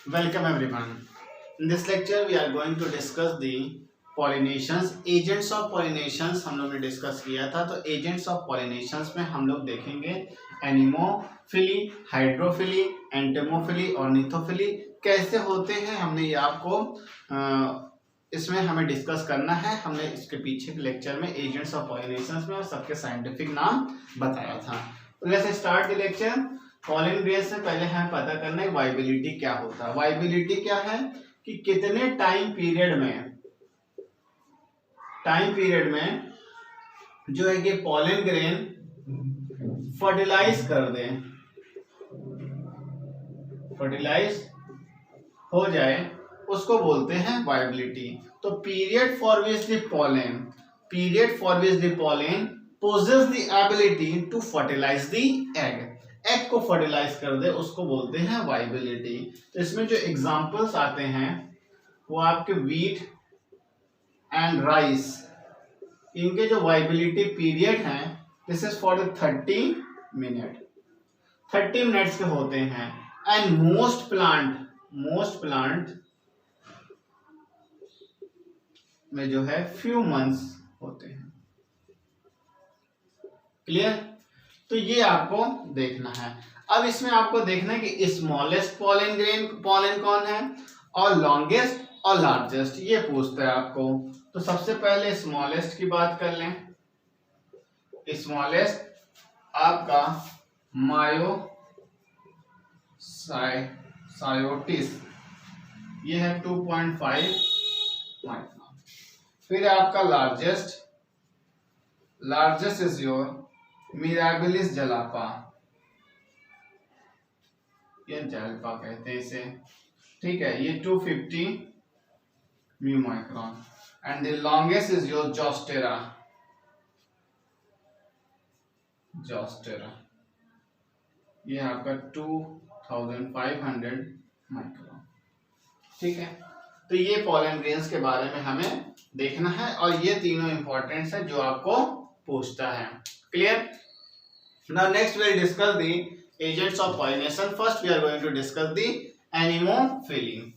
Welcome everyone. In this lecture we are going to discuss the pollinations, agents of pollinations हम लोग ने discuss किया था। तो agents of pollinations में हम लोग देखेंगे एनिमोफिली, हाइड्रोफिली, एंटेमोफिली और निथोफिली कैसे होते हैं। हमने ये आपको इसमें हमें डिस्कस करना है। हमने इसके पीछे के लेक्चर में एजेंट्स ऑफ पॉलिनेशंस में और सबके साइंटिफिक नाम बताया था। तो let's start the lecture. Pollen grain से पहले हमें पता करना है वाइबिलिटी क्या होता है। वाइबिलिटी क्या है कि कितने टाइम पीरियड में जो है कि पॉलन ग्रेन फर्टिलाइज कर दे, फर्टिलाइज हो जाए, उसको बोलते हैं वाइबिलिटी। तो period for which the pollen possesses the ability to fertilise the egg को फर्टिलाइज कर दे, उसको बोलते हैं वाइबिलिटी। तो इसमें जो एग्जांपल्स आते हैं वो आपके वीट एंड राइस, इनके जो वाइबिलिटी पीरियड हैं this is for the 30 minutes के होते हैं। एंड मोस्ट प्लांट में जो है फ्यू मंथ्स होते हैं। क्लियर? तो ये आपको देखना है। अब इसमें आपको देखना है कि स्मॉलेस्ट पॉलन कौन है और लॉन्गेस्ट और लार्जेस्ट, ये पूछता है आपको। तो सबसे पहले स्मॉलेस्ट की बात कर लें। स्मॉलेस्ट आपका मायोसाइटिस, ये है 2.5 माइक्रोन। फिर आपका लार्जेस्ट इज योर मिराबिलिस जलापा, ये जलपा कहते हैं इसे, ठीक है, ये 250 mu micron. And the longest is your Zostera, ये आपका 2500 माइक्रोन। ठीक है, तो ये पॉलन ग्रेन्स के बारे में हमें देखना है और ये तीनों इंपॉर्टेंट है जो आपको पूछता है। Clear? Now next we will discuss the agents of pollination. First we are going to discuss the anemophily.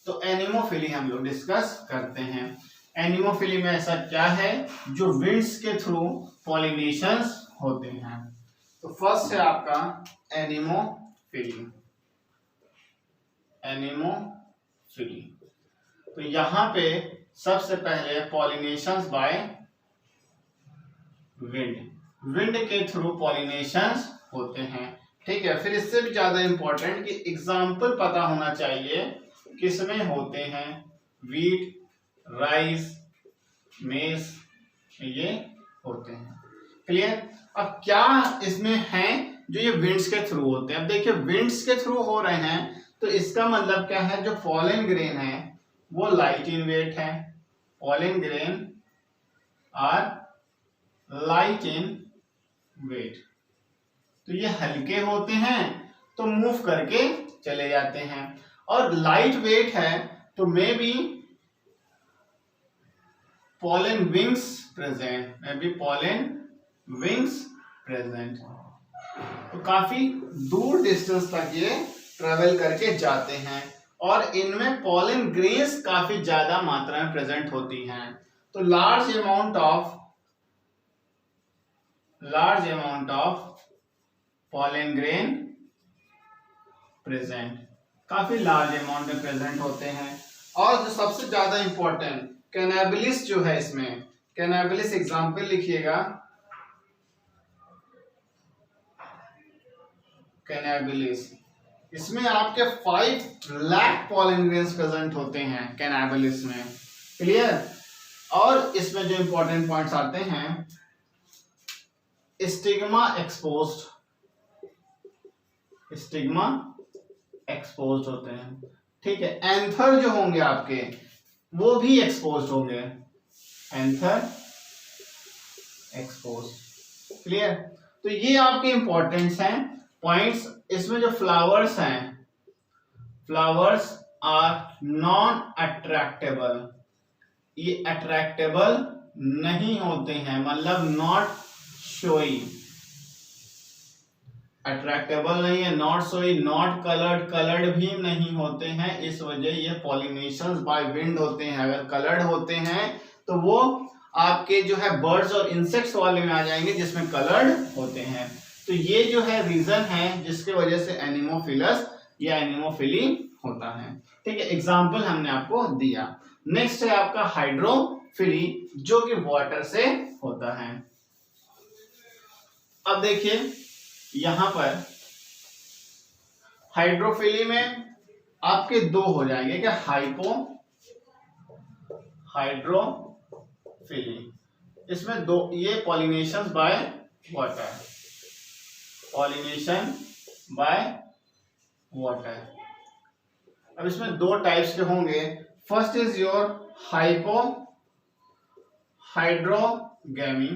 तो एनिमोफिली हम लोग डिस्कस करते हैं। एनिमोफिली में ऐसा क्या है जो विंड्स के थ्रू पॉलिनेशंस होते हैं। तो फर्स्ट है आपका एनिमोफिली। तो यहाँ पे सबसे पहले पॉलिनेशंस बाय विंड के थ्रू पॉलिनेशंस होते हैं। ठीक है, फिर इससे भी ज्यादा इंपॉर्टेंट कि एग्जाम्पल पता होना चाहिए किसमें होते हैं। वीट, राइस, मेस, ये होते हैं। क्लियर? अब क्या इसमें है जो ये विंड्स के थ्रू होते हैं। अब देखिए विंड्स के थ्रू हो रहे हैं तो इसका मतलब क्या है, जो पॉलन ग्रेन है वो लाइट इन वेट है। Pollen grain are light in weight, तो ये हल्के होते हैं तो मूव करके चले जाते हैं। और लाइट वेट है तो may be pollen wings present, तो काफी दूर डिस्टेंस तक ये ट्रेवल करके जाते हैं और इनमें पॉलन ग्रेन्स काफी ज्यादा मात्रा में प्रेजेंट होती हैं। तो large amount of pollen grain present, काफी लार्ज अमाउंट में प्रेजेंट होते हैं। और जो सबसे ज्यादा इंपॉर्टेंट कैनाबिलिस जो है, इसमें कैनाबिलिस एग्जांपल लिखिएगा। कैनाबिलिस, इसमें आपके 5 लाख पॉलन ग्रेन्स प्रेजेंट होते हैं कैनाबिलिस में। क्लियर? और इसमें जो इंपॉर्टेंट पॉइंट्स आते हैं, स्टिग्मा एक्सपोज्ड होते हैं। ठीक है, एंथर जो होंगे आपके वो भी एक्सपोज्ड होंगे, एंथर एक्सपोज्ड। क्लियर? तो ये आपके इंपॉर्टेंट्स हैं पॉइंट्स। इसमें जो फ्लावर्स हैं, फ्लावर्स आर नॉन अट्रैक्टेबल, ये अट्रैक्टेबल नहीं होते हैं, मतलब नॉट शोई। अट्रैक्टेबल नहीं है, नॉट सोई, नॉट कलर्ड, कलर्ड भी नहीं होते हैं, इस वजह ये पॉलिनेशंस बाय विंड होते हैं। अगर कलर्ड होते हैं तो वो आपके जो है बर्ड्स और इंसेक्ट्स वाले में आ जाएंगे जिसमें कलर्ड होते हैं। तो ये जो है रीजन है जिसके वजह से एनिमोफिलस या एनिमोफिली होता है। ठीक है, एग्जाम्पल हमने आपको दिया। नेक्स्ट है आपका हाइड्रोफिली जो कि वाटर से होता है। अब देखिए यहां पर हाइड्रोफिली में आपके दो हो जाएंगे क्या, हाइड्रोफिली, इसमें दो, ये pollination by water, pollination by water. अब इसमें दो टाइप्स के होंगे। First is your hydrogamy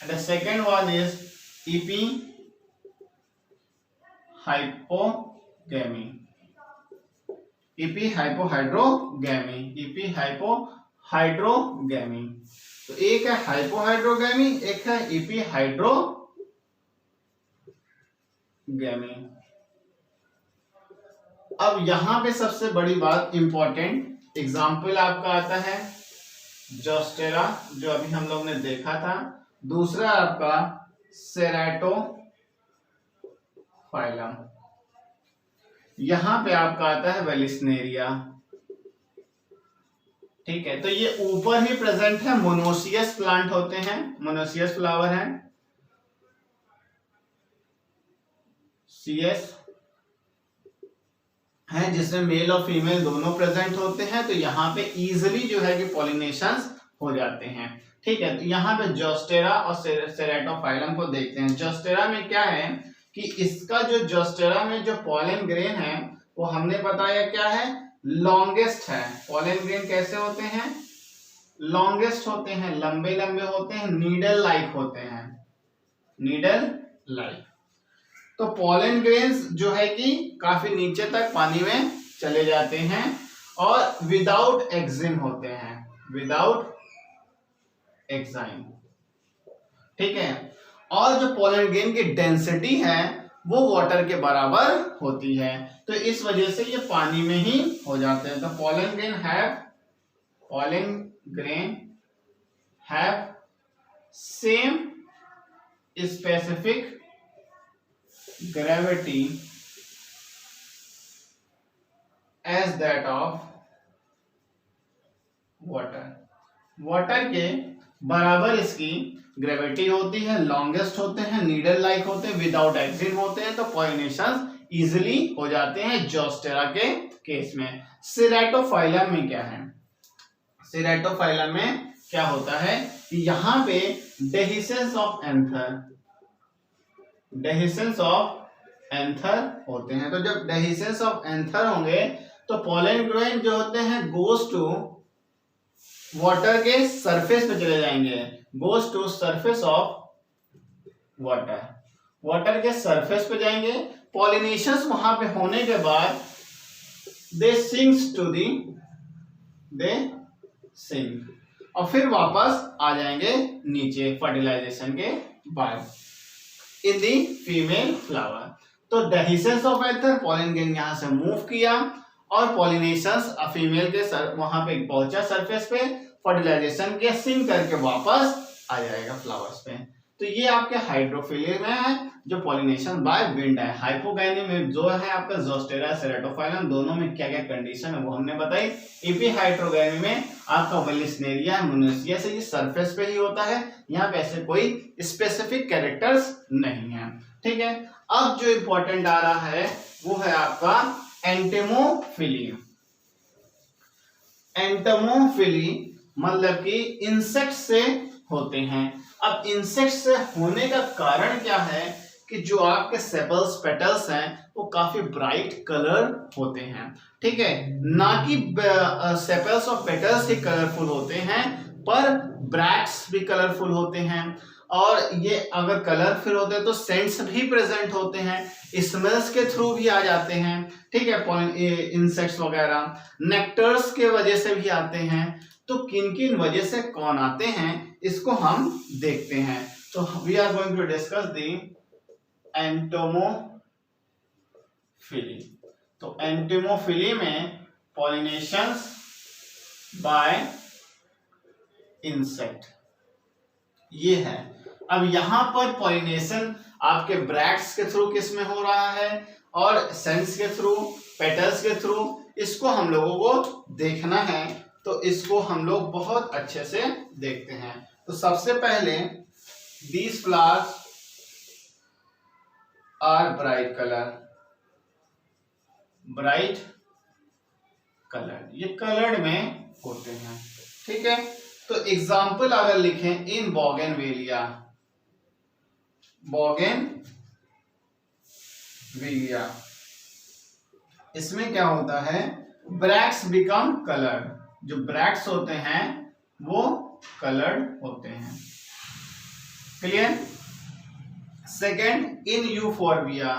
and the second one is epihypogamy, epihypogamy। तो एक है हाइपोहाइड्रोगैमी, एक है एपिहाइड्रोगैमी। अब यहां पे सबसे बड़ी बात, इंपॉर्टेंट एग्जाम्पल आपका आता है जोस्टेरा जो अभी हम लोग ने देखा था, दूसरा आपका सेरेटोफाइलम, यहां पे आपका आता है वेलिस्नेरिया। ठीक है, तो ये ऊपर ही प्रेजेंट है, मोनोसियस प्लांट होते हैं, मोनोसियस फ्लावर है, CS है जिसमें मेल और फीमेल दोनों प्रेजेंट होते हैं। तो यहाँ पे इजिली जो है कि पॉलिनेशंस हो जाते हैं। ठीक है, तो यहाँ पे जोस्टेरा और सेरेटोफाइलम को देखते हैं। जोस्टेरा में क्या है कि इसका जो जोस्टेरा में जो पॉलन ग्रेन है वो हमने बताया क्या है, लॉन्गेस्ट है। पॉलन ग्रेन कैसे होते हैं, लॉन्गेस्ट होते हैं, लंबे लंबे होते हैं, नीडल लाइक होते हैं, नीडल लाइक। तो पॉलन ग्रेन्स जो है कि काफी नीचे तक पानी में चले जाते हैं और विदाउट एक्जिन होते हैं, विदाउट एक्साइन। ठीक है, और जो पॉलन ग्रेन की डेंसिटी है वो वाटर के बराबर होती है, तो इस वजह से ये पानी में ही हो जाते हैं। तो pollen grain have same specific gravity as that of water, water के बराबर इसकी ग्रेविटी होती है, लॉन्गेस्ट होते हैं, नीडल लाइक होते हैं, विदाउट एक्सिन होते हैं, तो पॉलिनेशन इजिली हो जाते हैं जोस्टेरा के केस में। सेरेटोफाइलम में क्या है, सेरेटोफाइलम में क्या होता है कि यहाँ पे डेहिसेंस ऑफ एंथर होते हैं। तो जब डेहिसेंस ऑफ एंथर होंगे तो पॉलन ग्रेन जो होते हैं गोज टू वाटर के सरफेस पे चले जाएंगे, goes to surface of water, water के सरफेस पे जाएंगे। पॉलिनेशंस वहां पे होने के बाद दे सिंक और फिर वापस आ जाएंगे नीचे फर्टिलाइजेशन के बाद इन दी फीमेल फ्लावर। तो dehiscence of anther, pollen grain यहां से मूव किया और पॉलिनेशंस फीमेल के वहां पे पहुंचा सरफेस पे, फर्टिलाइजेशन के सिंक करके वापस आ जाएगा फ्लावर्स पे। तो ये आपके हाइड्रोफिली में है जो पॉलिनेशन बाय विंड है। हाइपोगैमी में जो है आपका जोस्टेरा सेरेटोफाइलम, दोनों में क्या क्या कंडीशन है वो हमने बताई। एपिहाइड्रोगैमी में आपका वेलिस्नेरिया मोनोसियस है, ये सरफेस पे ही होता है, यहाँ पे ऐसे कोई स्पेसिफिक कैरेक्टर्स नहीं है। ठीक है, अब जो इंपॉर्टेंट आ रहा है वो है आपका एंटेमोफिली। एंटेमोफिली मतलब कि इंसेक्ट से होते हैं। अब इंसेक्ट से होने का कारण क्या है कि जो आपके सेपल्स पेटल्स हैं वो काफी ब्राइट कलर होते हैं। ठीक है, ना कि सेपल्स और पेटल्स ही कलरफुल होते हैं पर ब्रैक्ट्स भी कलरफुल होते हैं, और ये अगर कलरफुल होते हैं तो सेंट्स भी प्रेजेंट होते हैं, स्मेल्स के थ्रू भी आ जाते हैं। ठीक है, इंसेक्ट्स वगैरह नेक्टर्स के वजह से भी आते हैं। तो किन किन वजह से कौन आते हैं इसको हम देखते हैं। तो we are going to discuss the entomophily. तो एंटोमोफिली में पॉलिनेशंस बाय इंसेक्ट ये है। अब यहां पर पॉलिनेशन आपके ब्रैक्ट्स के थ्रू किस में हो रहा है और सेंस के थ्रू, पेटल्स के थ्रू, इसको हम लोगों को देखना है। तो इसको हम लोग बहुत अच्छे से देखते हैं। तो सबसे पहले these flowers are bright color, ये कलर्ड में होते हैं, ठीक है। तो एग्जाम्पल अगर लिखें इन बोगेनविलिया, इसमें क्या होता है, ब्रैक्ट्स बिकम कलर्ड, जो ब्रैक्ट्स होते हैं वो कलर्ड होते हैं। क्लियर। सेकेंड इन यूफोरबिया,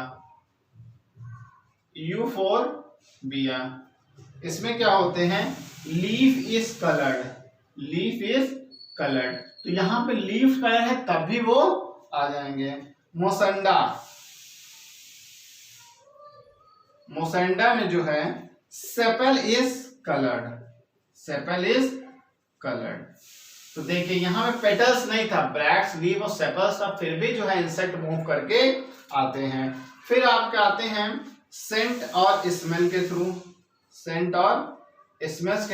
इसमें क्या होते हैं, लीफ इज कलर्ड, तो यहां पे लीफ कलर है तब भी वो आ जाएंगे। मोसेंडा में जो है सेपल इज कलर्ड। तो देखिए यहां पे पेटल्स नहीं था, ब्रैक्ट्स, लीफ और सेपल्स था, फिर भी जो है इंसेक्ट मूव करके आते हैं। फिर आपके आते हैं सेंट और स्मेल के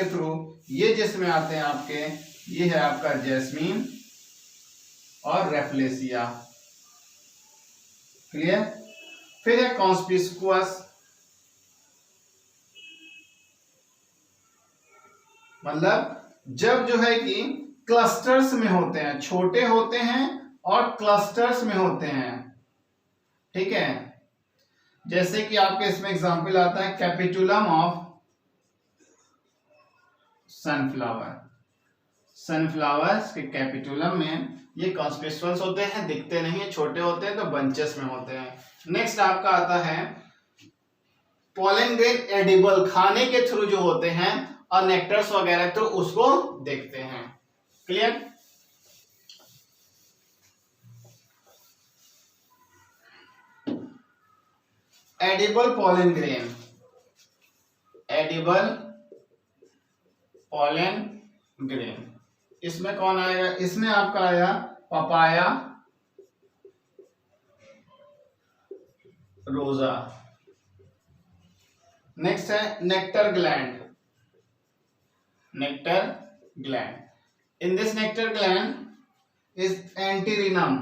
थ्रू, ये जिसमें आते हैं आपके, ये है आपका जैस्मीन और रेफलेसिया। क्लियर। फिर है कॉन्स्पिकुअस, मतलब जब जो है कि क्लस्टर्स में होते हैं, छोटे होते हैं और क्लस्टर्स में होते हैं, ठीक है। जैसे कि आपके इसमें एग्जांपल आता है कैपिटुलम ऑफ सनफ्लावर्स के कैपिटुलम में ये कॉन्स्पिकुअस होते हैं, दिखते नहीं है, छोटे होते हैं, तो बंचेस में होते हैं। नेक्स्ट आपका आता है पोलन ग्रेन एडिबल, खाने के थ्रू जो होते हैं, और नेक्टर्स वगैरह तो उसको देखते हैं। क्लियर। एडिबल पोलन ग्रेन, इसमें कौन आएगा, इसमें आपका आया पपाया, रोजा। नेक्स्ट है nectar gland. In this nectar gland is antirrhinum.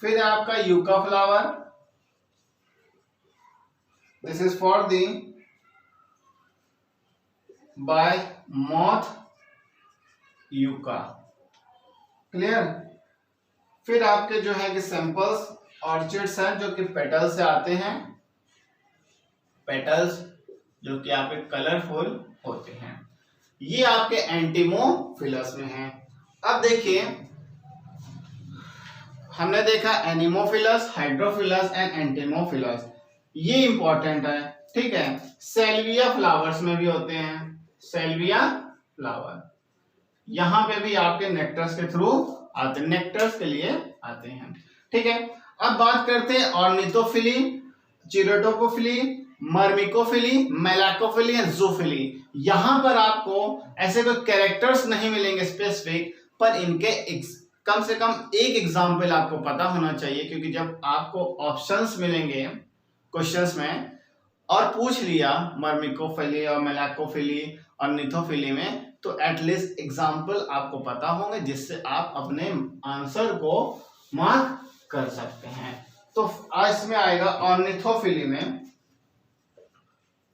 फिर आपका yucca flower, this is for the by moth yucca. Clear. फिर आपके जो है कि सैंपल्स ऑर्चिड्स हैं जो कि पेटल से आते हैं, पेटल्स जो कि आपके कलरफुल होते हैं। ये आपके एंटीमोफिलस में हैं। अब देखिए हमने देखा एनिमोफिलस, हाइड्रोफिलस एंड एंटीमोफिलस, ये इंपॉर्टेंट है, ठीक है। सेल्विया फ्लावर्स में भी होते हैं, सेल्विया फ्लावर, यहां पे भी आपके नेक्टर्स के थ्रू आते हैं, नेक्टर्स के लिए आते हैं, ठीक है। अब बात करते हैं ऑर्निथोफिली, चिरोटोपोफिली, मर्मिकोफिली, मेलाकोफिली एंड जूफिली। यहां पर आपको ऐसे कोई कैरेक्टर्स नहीं मिलेंगे स्पेसिफिक, पर इनके कम से कम एक एग्जाम्पल आपको पता होना चाहिए, क्योंकि जब आपको ऑप्शंस मिलेंगे क्वेश्चंस में और पूछ लिया मर्मिकोफिली और मेलाकोफिली और निथोफिली में, तो एटलीस्ट एग्जाम्पल आपको पता होंगे जिससे आप अपने आंसर को मार्क कर सकते हैं। तो आज इसमें आएगा ऑर्निथोफिली में,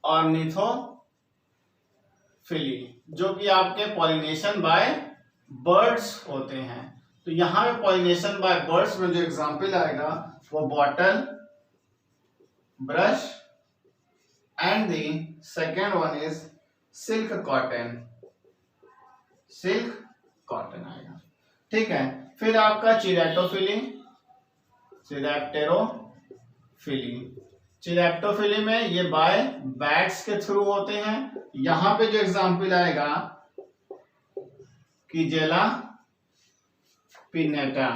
ऑर्निथोफिली जो कि आपके पॉलिनेशन बाय बर्ड्स होते हैं। तो यहां पे पॉलिनेशन बाय बर्ड्स में जो एग्जांपल आएगा वो bottle brush and the second one is silk cotton आएगा, ठीक है। फिर आपका चिरैप्टोफिली में ये बाय बैट्स के थ्रू होते हैं। यहां पे जो एग्जांपल आएगा किजेला पिन्नेटा,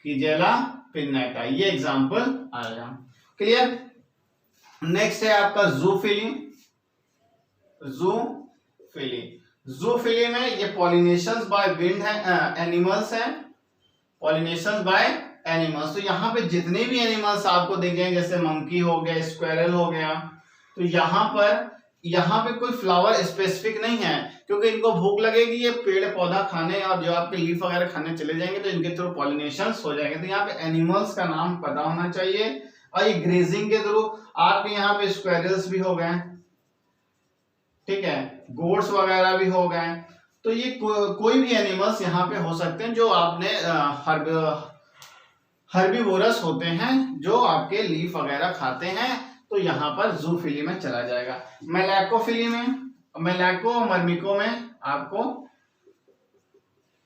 किजेला पिन्नेटा, ये एग्जांपल आएगा। क्लियर। नेक्स्ट है आपका जूफिली। जूफिली, जूफिली में ये पॉलिनेशंस बाय विंड है, एनिमल्स है, पॉलिनेशंस बाय एनिमल्स। तो यहाँ पे जितने भी एनिमल्स आपको दिखेंगे, जैसे मंकी हो गया, स्क्वेरल हो गया, तो यहाँ पे कोई फ्लावर स्पेसिफिक नहीं है, क्योंकि इनको भूख लगेगी, ये पेड़ पौधा खाने और जो आपके लीफ वगैरह खाने चले जाएंगे, तो इनके थ्रू पॉलिनेशंस हो जाएंगे। तो यहाँ पे एनिमल्स का नाम पता होना चाहिए। और ये ग्रेजिंग के थ्रू आपके यहाँ पे स्क्वेरल्स भी हो गए, ठीक है, गोट्स वगैरह भी हो गए। तो ये कोई भी एनिमल्स यहाँ पे हो सकते हैं जो आपने हर्बीवोरस होते हैं, जो आपके लीफ वगैरह खाते हैं, तो यहाँ पर जूफिली में चला जाएगा। मेलाकोफिली में, मेलाको मर्मिको में आपको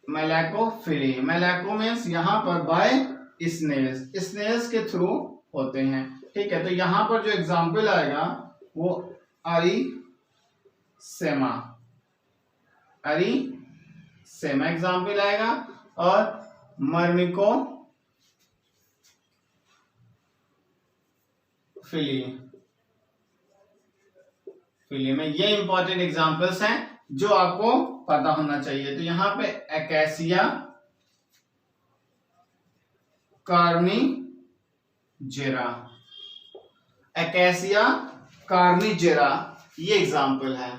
मेलाकोफिली, मेलाको मींस यहाँ पर बाय स्नेल्स, स्नेल्स के थ्रू होते हैं, ठीक है। तो यहाँ पर जो एग्जाम्पल आएगा वो अरिसेमा, अरिसेमा एग्जाम्पल आएगा, और मर्मिको फिली में ये इंपॉर्टेंट एग्जांपल्स हैं जो आपको पता होना चाहिए। तो यहाँ पे एकेसिया कार्निजेरा, एकेसिया कार्निजेरा ये एग्जाम्पल है,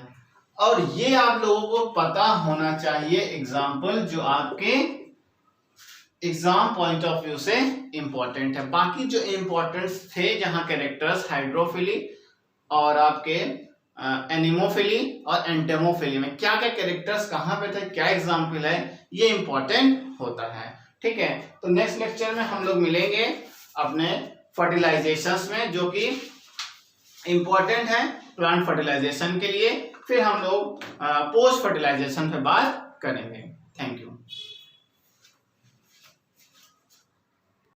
और ये आप लोगों को पता होना चाहिए एग्जाम्पल जो आपके एग्जाम पॉइंट ऑफ व्यू से इंपॉर्टेंट है। बाकी जो इंपॉर्टेंस थे, जहां कैरेक्टर्स हाइड्रोफिली और आपके एनिमोफिली और एंटेमोफिली में क्या क्या कैरेक्टर्स कहां पे थे, क्या एग्जाम्पल है, ये इंपॉर्टेंट होता है, ठीक है। तो नेक्स्ट लेक्चर में हम लोग मिलेंगे अपने फर्टिलाइजेशंस में, जो कि इंपॉर्टेंट है प्लांट फर्टिलाइजेशन के लिए। फिर हम लोग पोस्ट फर्टिलाइजेशन पे बात करेंगे।